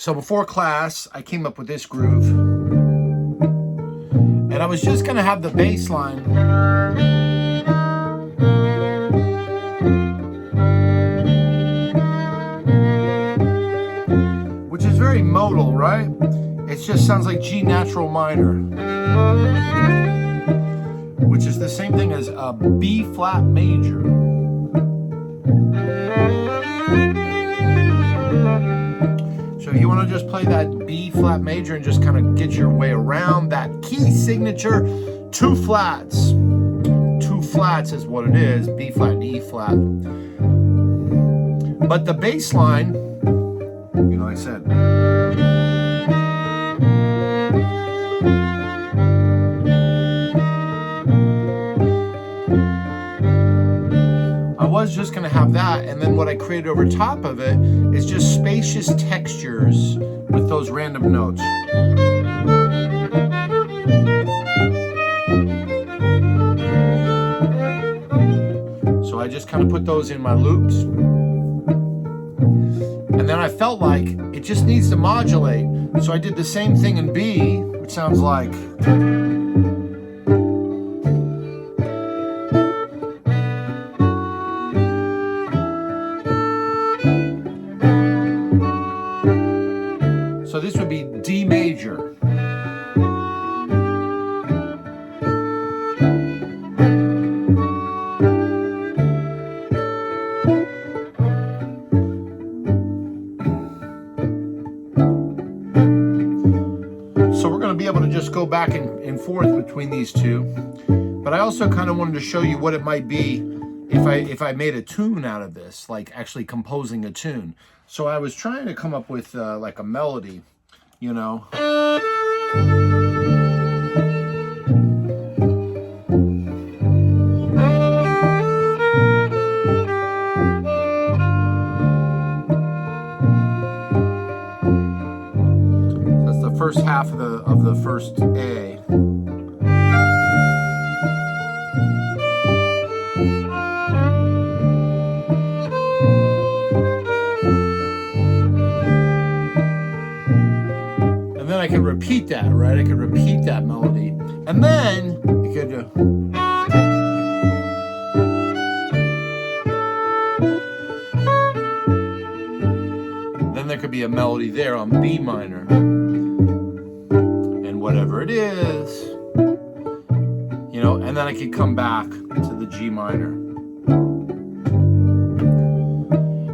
So before class, I came up with this groove. And I was just gonna have the bass line. Which is very modal, right? It just sounds like G natural minor. Which is the same thing as a B flat major. So you want to just play that B flat major and just kind of get your way around that key signature. Two flats. Two flats is what it is, B flat and E flat. But the bass line, you know, like I said, I was just going to have that, and then what I created over top of it is just spacious textures with those random notes. So I just kind of put those in my loops. And then I felt like it just needs to modulate. So I did the same thing in B, which sounds like... So this would be D major. So we're going to be able to just go back and forth between these two. But I also kind of wanted to show you what it might be if I made a tune out of this, like actually composing a tune. So I was trying to come up with like a melody, you know. That's the first half of the first A. I could repeat that, right? I could repeat that melody. And then you could then there could be a melody there on B minor. And whatever it is, you know, and then I could come back to the G minor.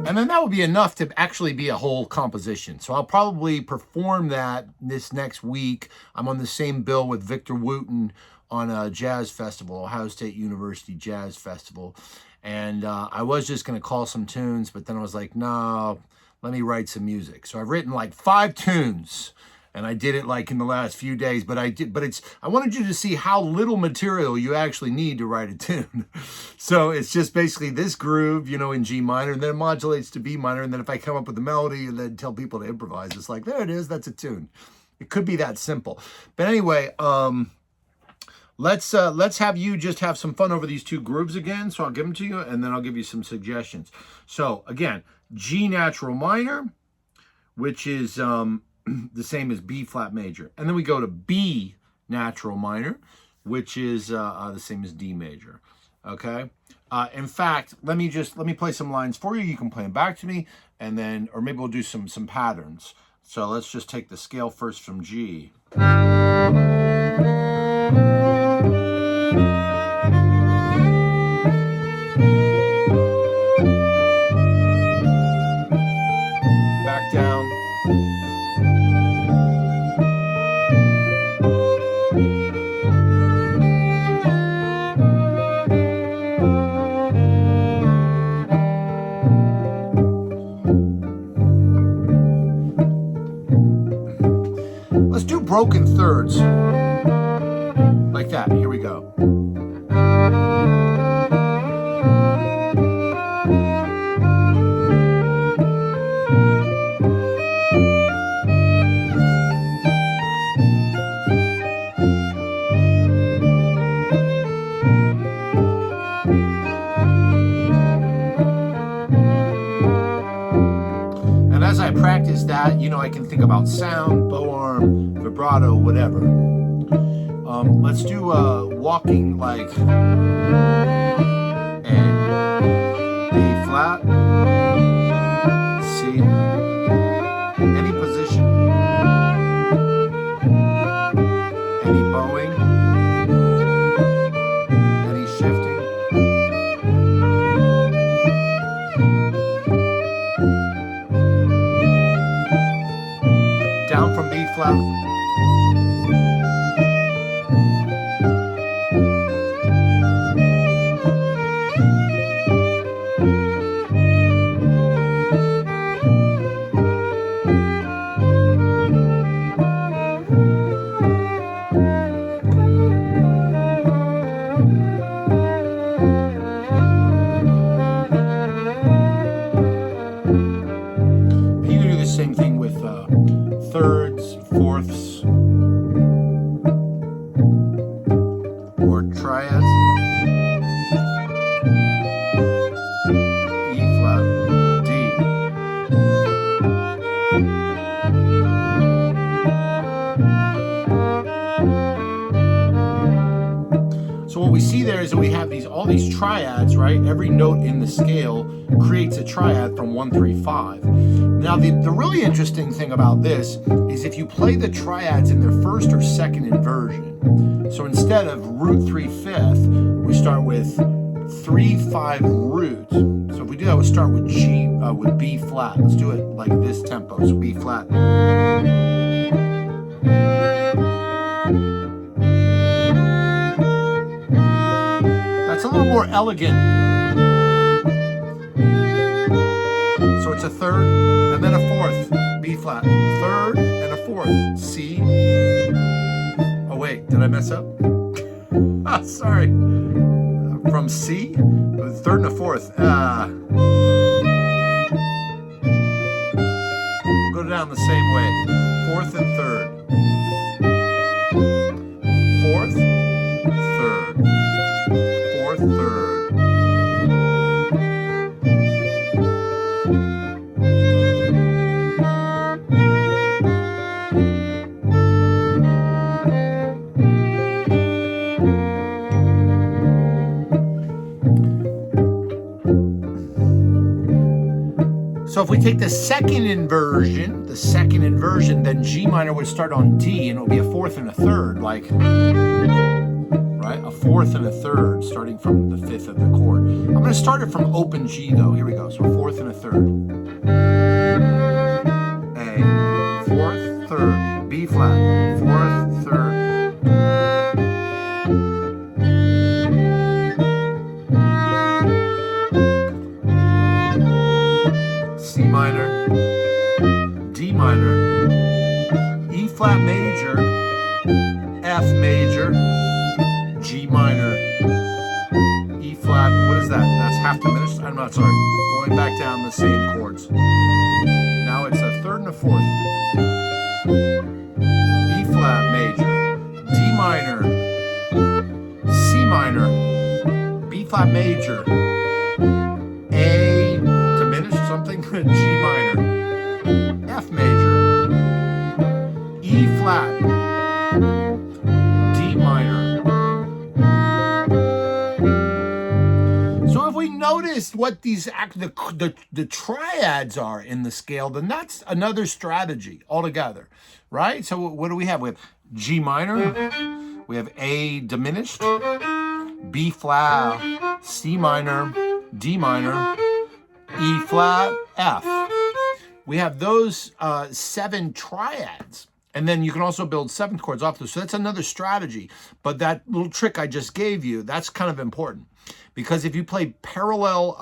And then that would be enough to actually be a whole composition. So I'll probably perform that this next week. I'm on the same bill with Victor Wooten on a jazz festival, Ohio State University Jazz Festival. And I was just going to call some tunes, but then I was like, no, let me write some music. So I've written like 5 tunes. And I did it like in the last few days, but I wanted you to see how little material you actually need to write a tune. So it's just basically this groove, you know, in G minor, and then it modulates to B minor. And then if I come up with a melody and then tell people to improvise, it's like, there it is, that's a tune. It could be that simple. But anyway, let's have you just have some fun over these 2 grooves again. So I'll give them to you, and then I'll give you some suggestions. So again, G natural minor, which is the same as B flat major. And then we go to B natural minor, which is the same as D major. Okay. In fact, let me play some lines for you. You can play them back to me, and then, or maybe we'll do some patterns. So let's just take the scale first from G. Back down. Let's do broken thirds. Like that. Here we go. And as I practice that, you know, I can think about sound, bow arm, vibrato, whatever. Let's do walking like A, B flat, C, any position, any bowing, any shifting. Down from B flat. You can do the same thing with thirds, fourths, or triads. E flat, D. So what we see there is that we have all these triads, right? Every note in the scale creates a triad from 1, 3, 5. Now the really interesting thing about this is if you play the triads in their first or second inversion. So instead of root 3 fifth, we start with 3, 5 root. So if we do that, we'll start with G with B flat. Let's do it like this tempo. So B flat. That's a little more elegant. So it's a third and then a fourth, B flat. Third and a fourth, C. Oh wait, did I mess up? Oh, sorry. From C, third and a fourth. We'll go down the same way. Fourth and third. Fourth, third. Fourth, third. So if we take the second inversion, then G minor would start on D and it would be a fourth and a third, like, right? A fourth and a third starting from the fifth of the chord. I'm going to start it from open G though. Here we go. So a fourth and a third. A, fourth, third, B flat, fourth, third. C minor, D minor, E flat major, F major, G minor, E flat. What is that? That's half diminished. I'm not sorry. Going back down the same chords. Now it's a third and a fourth. E flat major, D minor, C minor, B flat major, A diminished something, G minor, F major, E flat, D minor. So if we noticed what these the triads are in the scale, then that's another strategy altogether, right? So what do we have? We have G minor, we have A diminished, B flat, C minor, D minor, E flat, F. We have those 7 triads. And then you can also build 7th chords off those. So that's another strategy. But that little trick I just gave you, that's kind of important. Because if you play parallel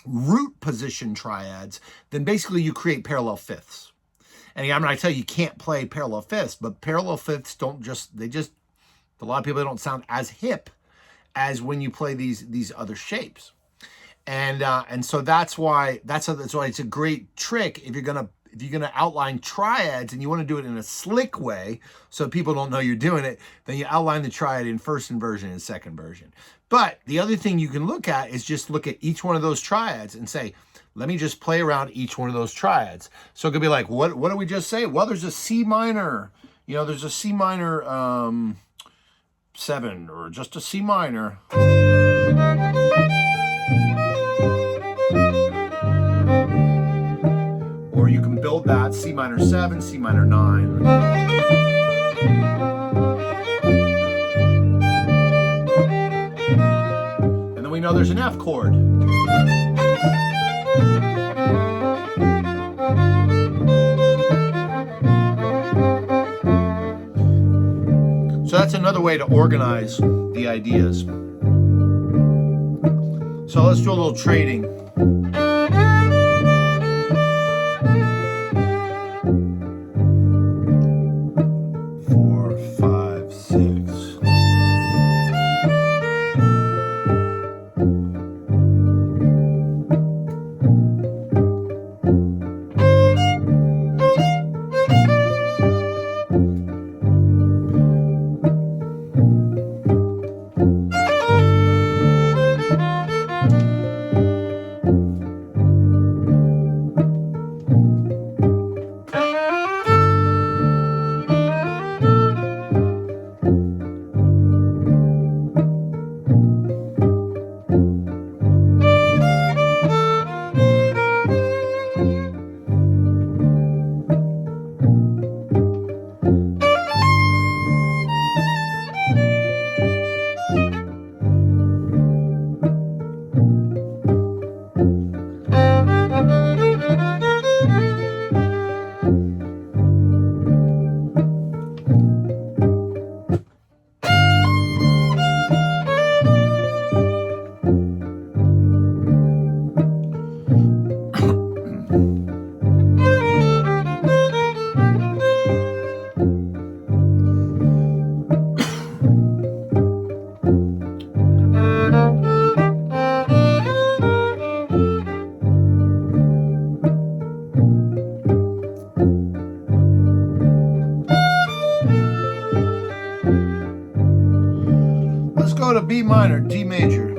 root position triads, then basically you create parallel fifths. And I mean, I tell you can't play parallel fifths, but parallel fifths a lot of people don't sound as hip as when you play these other shapes. And so that's why it's a great trick if you're gonna outline triads and you want to do it in a slick way so people don't know you're doing it, then you outline the triad in first inversion and second version. But the other thing you can look at is just look at each one of those triads and say, Let me just play around each one of those triads. So it could be like, what did we just say? Well, there's a C minor. You know, there's a C minor 7 or just a C minor. Or you can build that C minor 7, C minor 9. And then we know there's an F chord. So that's another way to organize the ideas. So let's do a little trading. 4, 5, 6. Let's go to B minor, D major.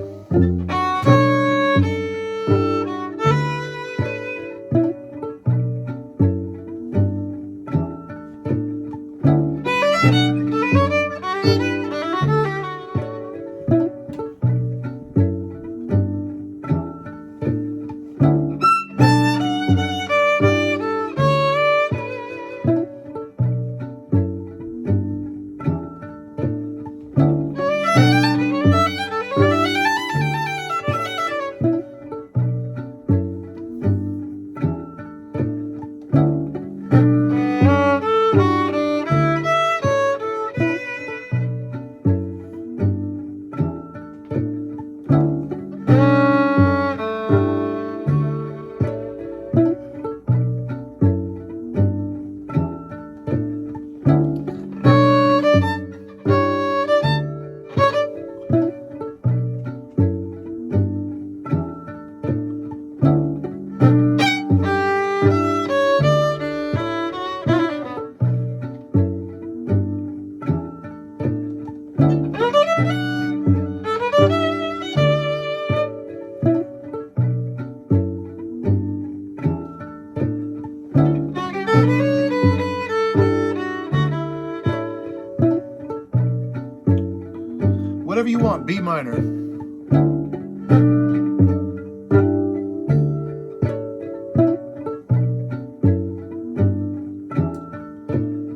Whatever you want, B minor.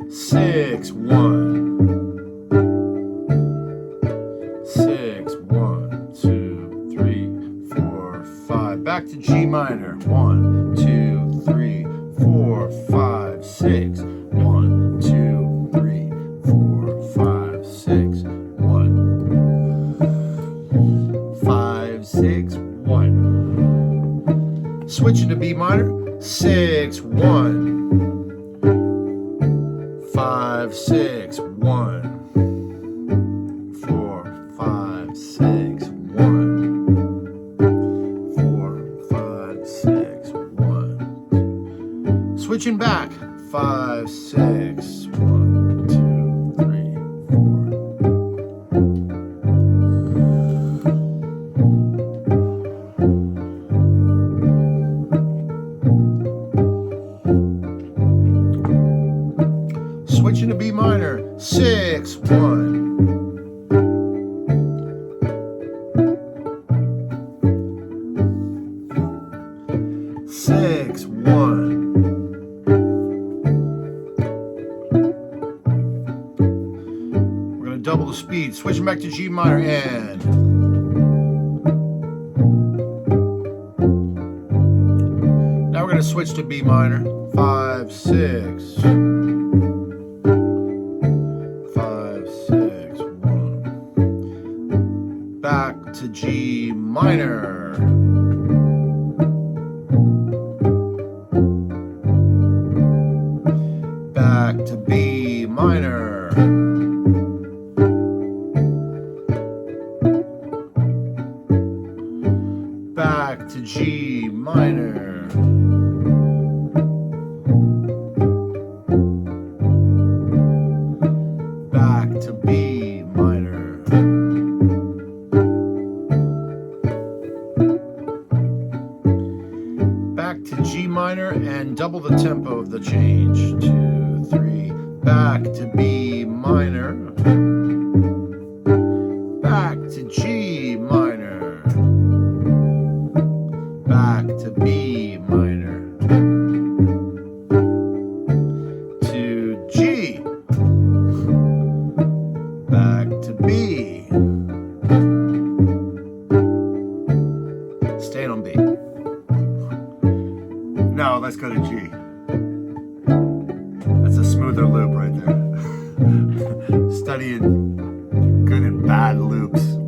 Six, 1. 6, 1, 2, 3, 4, 5. Back to G minor. 1, 2, 3, 4, 5, 6. 1, 2, 3, 4, 5, 6. 5, 6, 1. Switching to B minor. 6, 1. 5, 6, 1. 4, 5, 6, 1. 4, 5, 6, 1. Switching back. 5, 6, 1, 2, 3, 4. switching to B minor, 6, 1. 6, 1. We're going to double the speed, switching back to G minor, and now we're going to switch to B minor, 5, 6. 5, 6, 1. Back to G minor. Back to B minor. Back to G minor. Back to B minor. Back to G minor and double the tempo of the change. 2, 3. Back to B minor. Back to G minor. Back to B minor. To G. Back to B. Staying on B. No, let's go to G. That's a smoother loop right there. Studying good and bad loops.